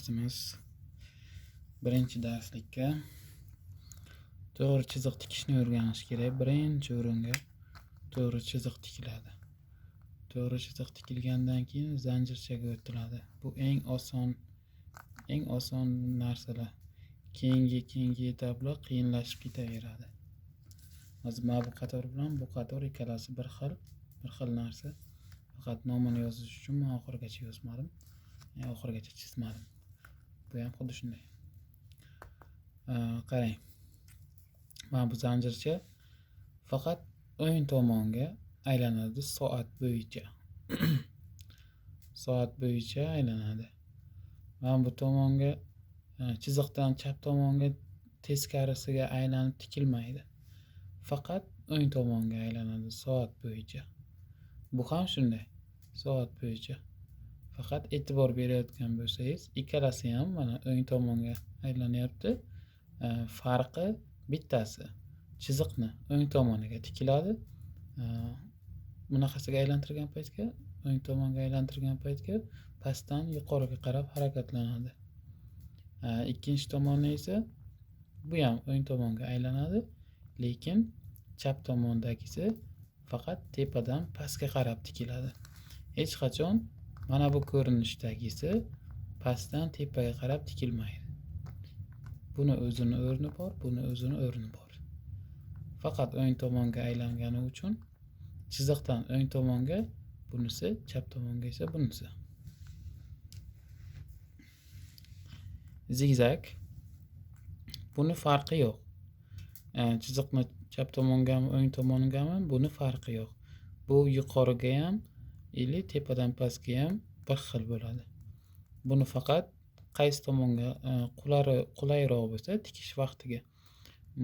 darsimiz. Birinchi darslikka to'g'ri chiziq tikishni o'rganish kerak. Birinchi o'ringa to'g'ri chiziq tikiladi. To'g'ri chiziq tikilgandan keyin zanjirchaga o'tiladi. Bu eng oson narsalar. Keyingi etaplar qiyinlashib ketaveradi. Hozir mana bu qator bilan bu qator ikkalasi bir xil narsa. Faqat nomini yozish uchun men oxirigacha yozmadim. Oxirigacha chizmadim. Bu ham xuddi shunday. Qarang. Mana bu zanjircha faqat o'ng tomonga aylanadi soat bo'yicha. Soat bo'yicha aylanadi. Mana bu tomonga chiziqdan chap tomonga teskarisiga aylanib tikilmaydi. Faqat o'ng tomonga aylanadi soat bo'yicha. Bu ham shunday. Soat bo'yicha. Faqat e'tibor berayotgan bo'lsangiz, ikkalasi ham mana o'ng tomonga aylanyapti. Farqi bittasi. Chiziqni o'ng tomoniga tikiladi. Bunaqasiga aylantirgan paytga, o'ng tomonga aylantirgan paytga pastdan yuqoriga qarab harakatlanadi. Ikkinchi tomoni esa bu ham o'ng tomonga aylanadi, lekin chap tomondagisi faqat tepadan pastga qarab tikiladi. Hech qachon mana bu ko'rinishdagisi pastdan tepaga qarab tikilmaydi. Buni o'zini o'rni bor, buni o'zini o'rni bor. Faqat o'ng tomonga aylangani uchun chiziqdan o'ng tomonga bunisi, chap tomonga esa bunisi. Zigzag. Buni farqi yo'q. Chiziqni chap tomongami, o'ng tomongami buni farqi yo'q. Bu yuqoriga ham, tepadan pastga ham bir xil bo'ladi. Buni faqat qaysi tomonga qulayroq bo'lsa tikish vaqtiga,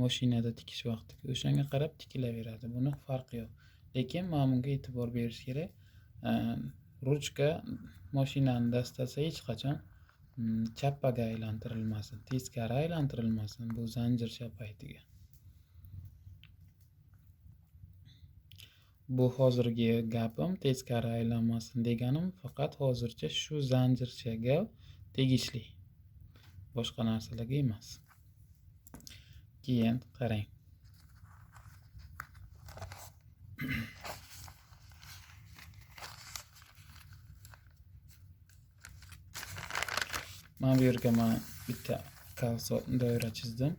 mashinada tikish vaqtiga o'shanga qarab tikilaveradi. Buni farqi yo'q. Lekin mana bunga e'tibor berish kerak. Ruchka mashinani dastasi hech qachon chappaga aylantirilmasin, teskari aylantirilmasin bu zanjircha paytiga. Bu hozirgi gapim teskari aylanmasin deganim faqat hozircha shu zanjirchaga tegishli. Boshqa narsalarga emas. Keyin qarang. Mana bu yerga bitta kalso doira chizdim.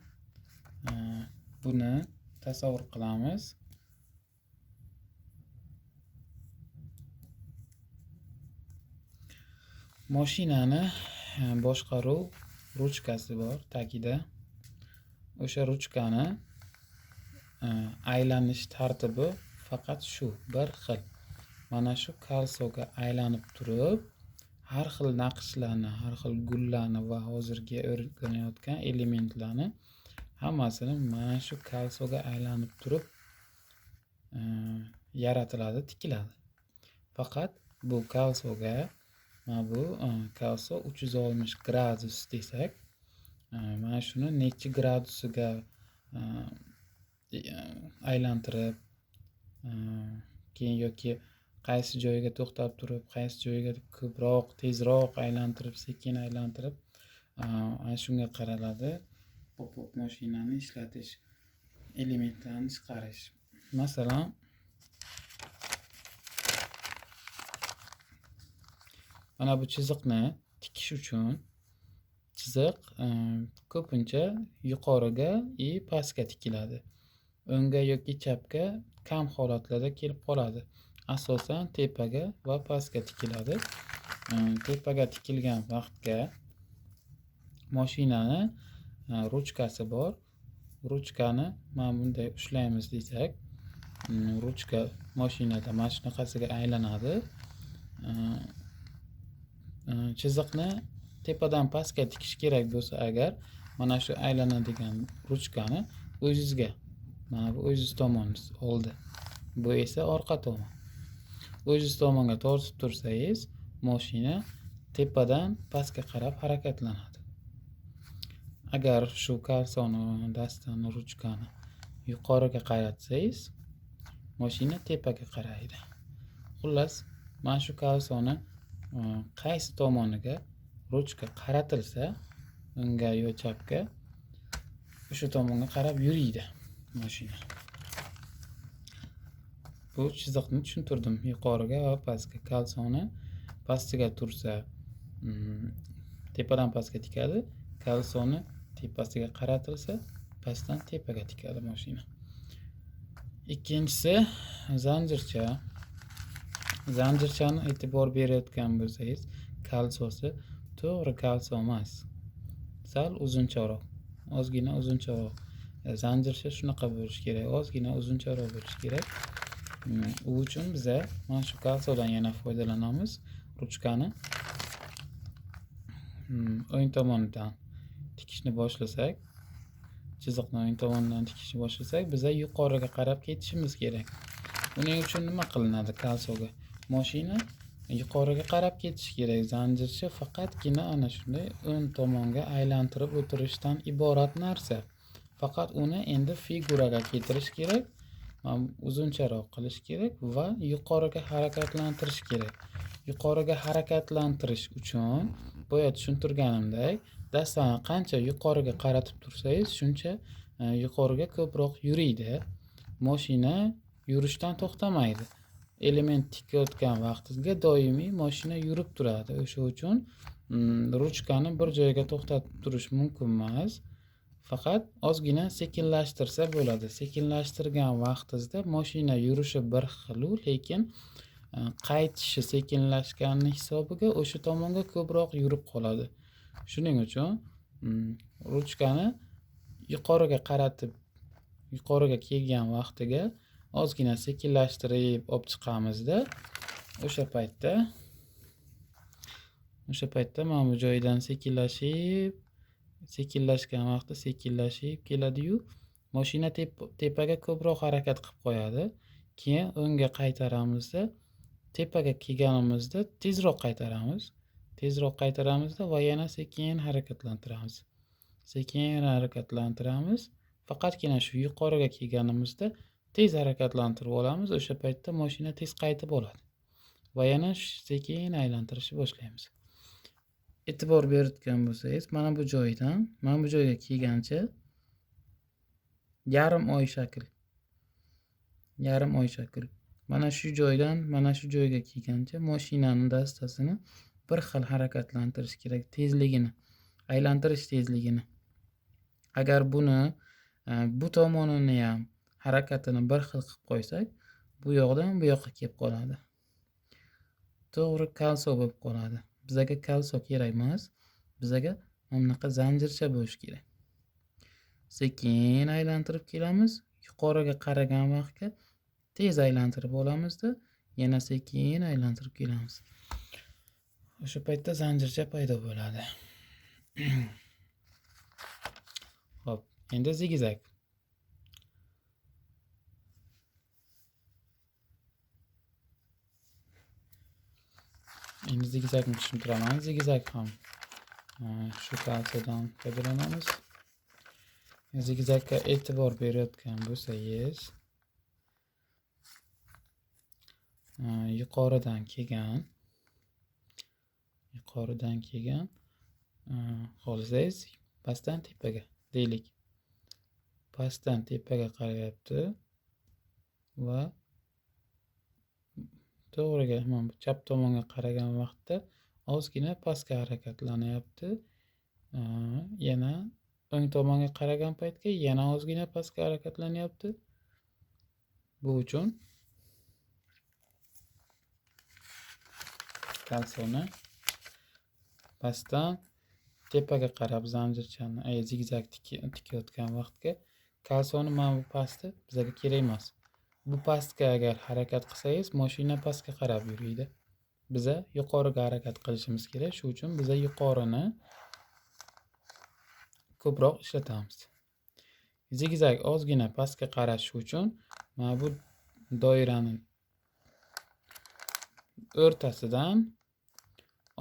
Buni tasavvur qilamiz. Mashinani boshqaruv ruchkasi bor tagida. O'sha ruchkani aylanish tartibi faqat shu, bir xil. Mana shu kalsoga aylanib turib, har xil naqshlarni, har xil gullarni va hozirgi o'rganayotgan elementlarni hammasini mana shu kalsoga aylanib turib yaratiladi, tikiladi. Faqat bu kalsoga bu kalso 360 gradus desak, mana shuni necha gradusiga aylantirib, keyin yoki qaysi joyiga to'xtab turib, qaysi joyiga ko'proq, tezroq aylantirib, sekin aylantirib, ana shunga qaraladi. Pop mashinani ishlatish, elementlarni chiqarish. Masalan, mana bu chiziqni tikish uchun chiziq ko'pincha yuqoriga pastga tikiladi. O'ngga yoki chapga kam holatlarda kelib qoladi. Asosan tepaga va pastga tikiladi. Tepaga tikilgan vaqtga mashinani ruchkasi bor. Ruchkani mana bunday ushlaymiz desak, ruchka mashinada mana shunaqasiga aylanadi. Chiziqni tepadan pastga tikish kerak bo'lsa agar, mana shu aylanadigan ruchkani o'zizga, mana bu o'ziz tomoningiz oldi. Bu esa orqa tomon. O'ziz tomonga tortib tursangiz, mashina tepadan pastga qarab harakatlanadi. Agar shu kalsoni, dastani, ruchkani yuqoriga qaratsangiz, mashina tepaga qaraydi. Xullas, mana shu kalsoni qaysi tomoniga ruchka qaratilsa o'ngga yo chapga o'sha tomonga qarab yuriydi mashina. Bu chiziqni tushuntirdim yuqoriga va pastga. Kolsoni pastiga tursa tepadan pastga tikadi, kolsoni tepasiga qaratilsa pastdan tepaga tikadi mashina. Ikkinchisi zanjircha. Zanjirchani e'tibor berayotgan bo'lsangiz, kolsosi to'g'ri kolso emas. Sal uzuncharoq, ozgina uzuncharoq. Zanjircha shunaqa bo'lishi kerak, ozgina uzuncharoq bo'lishi kerak. U uchun biza mana shu kolsodan yana foydalanamiz. Ruchkani o'ng tomonidan tikishni boshlasak, chiziqni o'ng tomonidan tikishni boshlasak, biza yuqoriga qarab ketishimiz kerak. Buning uchun nima qilinadi kolsoga? Mashina yuqoriga qarab ketishi kerak. Zanjircha faqatgina ana shunday o'ng tomonga aylantirib o'tirishdan iborat narsa. Faqat uni endi figuraga keltirish kerak. Uzuncharoq qilish kerak va yuqoriga harakatlantirish kerak. Yuqoriga harakatlantirish uchun boya tushuntirganimdek, dastani qancha yuqoriga qaratib tursangiz, shuncha yuqoriga ko'proq yuriydi. Mashina yurishdan to'xtamaydi. Element tikayotgan vaqtingizda doimiy mashina yurib turadi. O'sha uchun ruchkani bir joyga to'xtatib turish mumkin emas. Faqat ozgina sekinlashtirsa bo'ladi. Sekinlashtirgan vaqtingizda mashina yurishi bir xil, lekin qaytishi sekinlashgani hisobiga o'sha tomonga ko'proq yurib qoladi. Shuning uchun ruchkani yuqoriga qaratib, yuqoriga kelgan vaqtiga ozgina sekinlashtirib olib chiqamizda, o'sha paytda mana bu joyidan sekinlashgan vaqtda sekinlashib keladi-yu, mashina tepaga ko'proq harakat qilib qo'yadi. Keyin o'ngga qaytaramizda, tepaga kelganimizda tezroq qaytaramizda va yana sekin harakatlantiramiz. Faqatgina shu yuqoriga kelganimizda tez harakatlantirib olamiz. O'sha paytda mashina tez qaytib oladi va yana sekin aylantirishni boshlaymiz. E'tibor berayotgan bo'lsangiz, mana bu joyga kelgancha yarim oy shakl. Mana shu joydan mana shu joyga kelgancha mashinani dastasini bir xil harakatlantirish kerak, tezligini, aylantirish tezligini. Agar buni bu tomonini ham harakatini bir xil qilib qo'ysak, bu yoqdan bu yoqqa kelib qoladi. To'g'ri kolso bo'lib qoladi. Bizaga kolso kerak emas. Bizaga mana bunaqa zanjircha bo'lishi kerak. Sekin aylantirib kelamiz. Yuqoriga qaragan vaqtga tez aylantirib olamizda, yana sekin aylantirib kelamiz. O'sha paytda zanjircha paydo bo'ladi. Xo'p, endi zigzag. Endi zigzagni tushuntiraman. Zigzag ham shu kolsodan foydalanamiz. Zigzagga e'tibor berayotgan bo'lsangiz, yuqoridan kelgan xohlasangiz pastdan tepaga deylik. Pastdan tepaga qarayapti va to'g'riga mana bu chap tomonga qaragan vaqtda ozgina pastga harakatlanyapti. Yana o'ng tomonga qaragan paytga yana ozgina pastga harakatlanyapti. Bu uchun kolsoni pastdan tepaga qarab zanjirchani zigzag tikayotgan vaqtga kolsoni mana bu pasti bizga kerak emas. Bu pastga agar harakat qilsangiz, mashina pastga qarab yuriydi. Biza yuqoriga harakat qilishimiz kerak. Shu uchun biza yuqorini ko'proq ishlatamiz. Zigzag ozgina pastga qarashi uchun mana bu doiraning o'rtasidan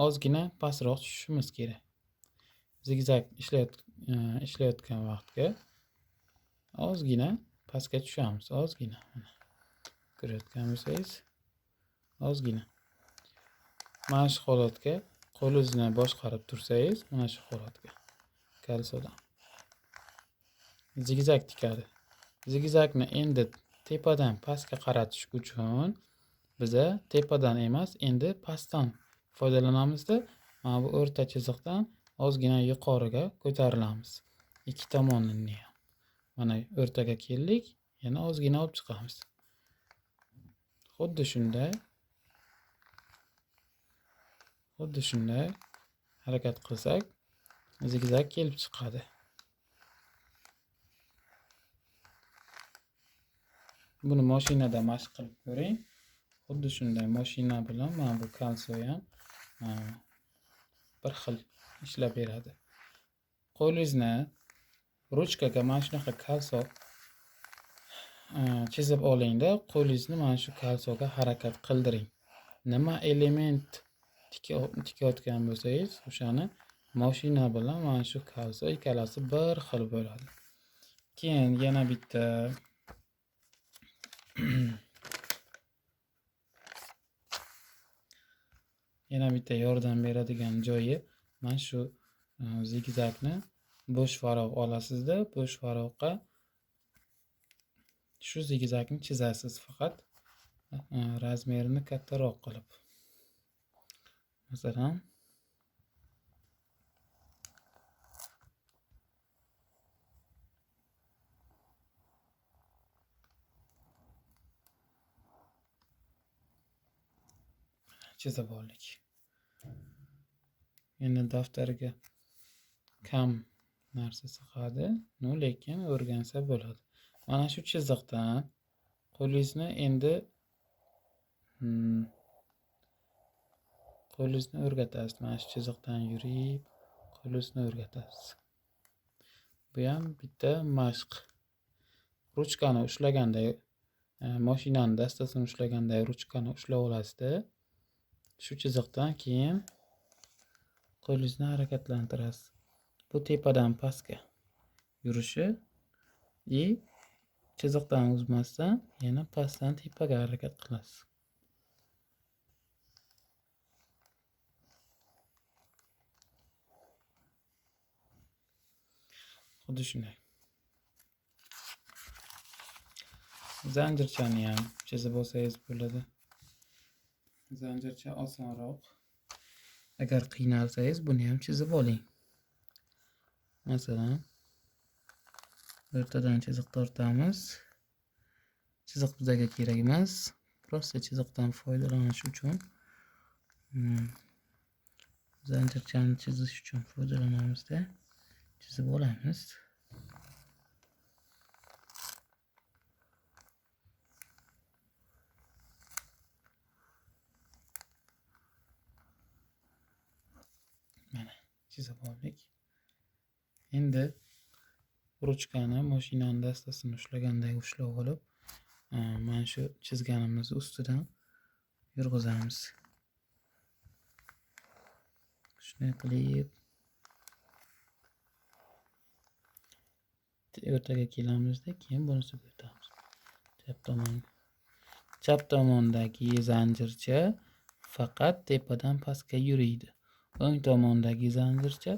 ozgina pastroq tushishimiz kerak. Zigzag ishlayotgan vaqtga ozgina pastga tushamiz, ozgina. Ko'rayotgan bo'lsangiz, ozgina. Mana shu holatga qo'lingizni boshqarib tursangiz, mana shu holatga kolsodan zigzag tikadi. Zigzagni endi tepadan pastga qaratish uchun biza tepadan emas, endi pastdan foydalanamizda, mana bu o'rta chiziqdan ozgina yuqoriga ko'tarilamiz. Ikki tomonini ham. Mana o'rtaga keldik, yana ozgina olib chiqamiz. Xuddi shunday harakat qilsak, zigzag kelib chiqadi. Buni mashinada mashq qilib ko'ring. Xuddi shunday mashina bilan mana bu kolso ham bir xil ishlab beradi. Qo'lingizni ruchkaga mana shunaqa kolso chizib olingda, qo'lingizni mana shu kolsoga harakat qildiring. Nima element tikayotgan bo'lsangiz, o'shani mashina bilan mana shu kolso ikkalasi bir xil bo'ladi. Keyin yana bitta yordam beradigan joyi, mana shu zigzagni bo'sh varaq olasizda, bo'sh varaqqa shu zigzagni chizasiz, faqat razmerini kattaroq qilib. Masalan, chizib oldik. Endi daftarga kam narsa sig'adi, lekin o'rgansa bo'ladi. Mana shu chiziqdan qo'lingizni endi qo'lingizni o'rgatasiz. Mana shu chiziqdan yurib, qo'lingizni o'rgatasiz. Bu ham bitta mashq. Ruchkani ushlaganda, mashinani dastasini ushlaganda ruchkani ushlab olasizda, shu chiziqdan keyin qo'lingizni harakatlantirasiz. Bu tepadan pastga yurishi chiziqdan uzmasdan yana pastdan tepaga harakat qilasiz. Xuddi shunday. Zanjirchani ham chizib olsangiz bo'ladi. Zanjircha osonroq. Agar qiynalsangiz, buni ham chizib oling. Masalan, o'rtadan chiziq tortamiz. Chiziq bizga kerak emas. Prosta chiziqdan foydalanish uchun zanjirchani chizish uchun foydalanamizda, chizib olamiz. Mana chizib oldik. Endi ruchkani mashinani dastasini ushlaganday ushlab olib, mana shu chizganimiz ustidan yurg'izamiz. Shunday qilib o'rtaga kelamizda, keyin bunisiga o'tamiz. Chap tomondagi zanjircha faqat tepadan pastga yuriydi. O'ng tomondagi zanjircha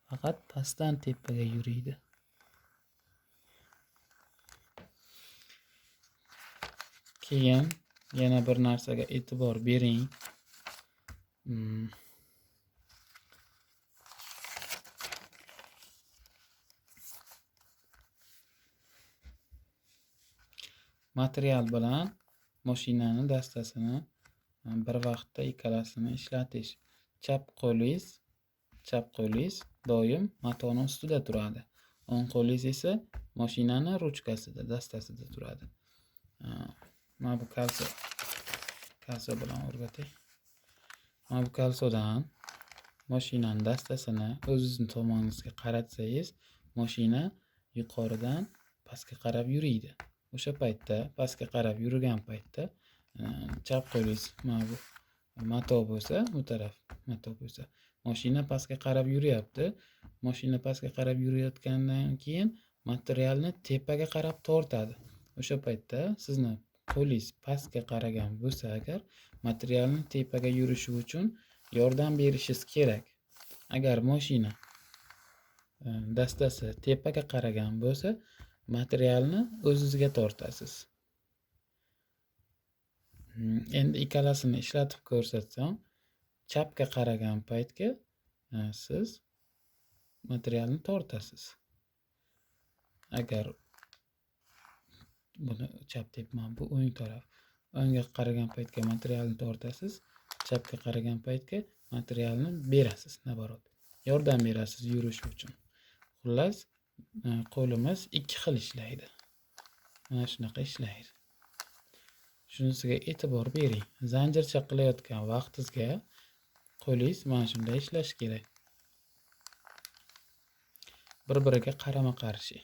faqat pastdan tepaga yuriydi. Keyin yana bir narsaga e'tibor bering. Material bilan mashinani dastasini bir vaqtda ikkalasini ishlatish. Chap qo'lingiz doim matoni ustida turadi. O'ng qo'lingiz esa mashinani ruchkasida, dastasida turadi. Mana bu kolso bilan o'rgatay. Mana bu kolsodan mashinani dastasini o'zingiz tomoningizga qaratsangiz, mashina yuqoridan pastga qarab yuriydi. O'sha paytda, pastga qarab yurgan paytda chap qo'lingiz mana bu mato bo'lsa, bu taraf mato bo'lsa, mashina pastga qarab yuryapti. Mashina pastga qarab yurayotgandan keyin materialni tepaga qarab tortadi. O'sha paytda sizni qo'lingiz pastga qaragan bo'lsa agar, materialni tepaga yurishi uchun yordam berishingiz kerak. Agar mashina dastasi tepaga qaragan bo'lsa, materialni o'zingizga tortasiz. Endi ikkalasini ishlatib ko'rsatsam, chapga qaragan paytga siz materialni tortasiz. Agar buni chap deyapman, bu o'ng taraf. O'ngga qaragan paytga materialni tortasiz, chapga qaragan paytga materialni berasiz, naborot. Yordam berasiz yurish uchun. Xullas, qo'limiz ikki xil ishlaydi. Mana shunaqa ishlaydi. Shunisiga e'tibor bering. Zanjircha qilayotgan vaqtingizga qo'lingiz mana shunday ishlashi kerak. Bir-biriga qarama-qarshi.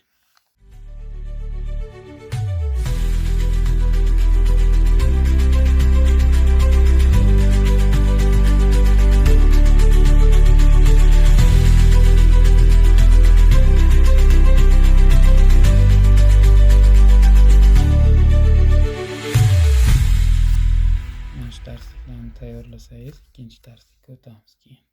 Darsliklarni tayyorlasangiz, ikkinchi darslikka o'tamiz keyin.